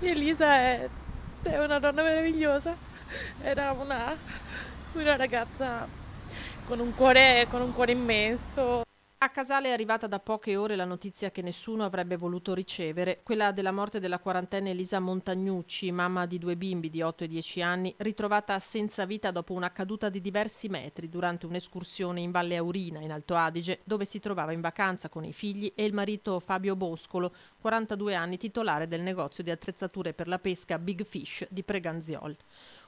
Elisa è una donna meravigliosa, era una ragazza con un cuore immenso. A Casale è arrivata da poche ore la notizia che nessuno avrebbe voluto ricevere, quella della morte della quarantenne Elisa Montagnucci, mamma di 2 bimbi di 8 e 10 anni, ritrovata senza vita dopo una caduta di diversi metri durante un'escursione in Valle Aurina, in Alto Adige, dove si trovava in vacanza con i figli e il marito Fabio Boscolo, 42 anni, titolare del negozio di attrezzature per la pesca Big Fish di Preganziol.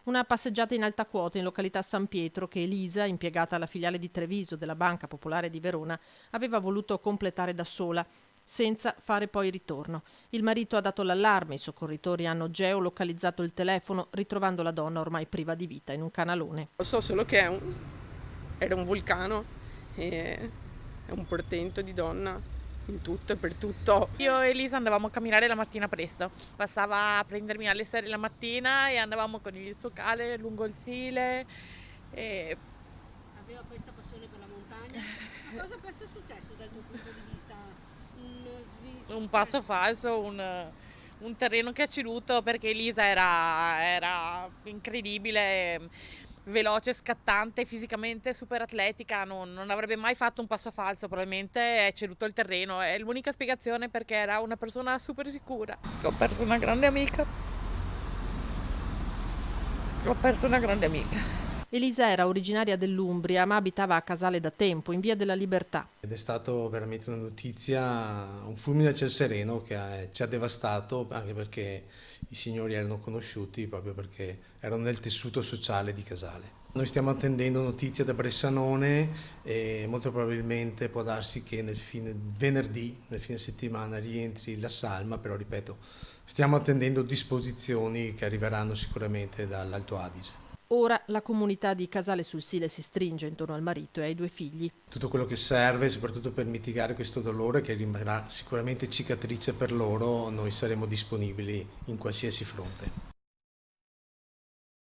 Una passeggiata in alta quota in località San Pietro che Elisa, impiegata alla filiale di Treviso della Banca Popolare di Verona, aveva voluto completare da sola, senza fare poi ritorno. Il marito ha dato l'allarme, i soccorritori hanno geolocalizzato il telefono, ritrovando la donna ormai priva di vita in un canalone. So solo che era un vulcano e è un portento di donna in tutto e per tutto. Io e Elisa andavamo a camminare la mattina presto, bastava prendermi alle 6 la mattina e andavamo con il socale lungo il Sile. E Aveva questa passione per la montagna. Ma cosa può essere successo dal tuo punto di vista? un passo falso, un terreno che ha ceduto perché Elisa era incredibile, veloce, scattante, fisicamente super atletica, non avrebbe mai fatto un passo falso, probabilmente è ceduto il terreno, è l'unica spiegazione perché era una persona super sicura. Ho perso una grande amica. Ho perso una grande amica. Elisa era originaria dell'Umbria, ma abitava a Casale da tempo, in via della Libertà. Ed è stato veramente una notizia, un fulmine a ciel sereno ci ha devastato, anche perché i signori erano conosciuti, proprio perché erano nel tessuto sociale di Casale. Noi stiamo attendendo notizie da Bressanone e molto probabilmente può darsi che venerdì, nel fine settimana, rientri la salma, però ripeto, stiamo attendendo disposizioni che arriveranno sicuramente dall'Alto Adige. Ora la comunità di Casale sul Sile si stringe intorno al marito e ai 2 figli. Tutto quello che serve, soprattutto per mitigare questo dolore che rimarrà sicuramente cicatrice per loro, noi saremo disponibili in qualsiasi fronte.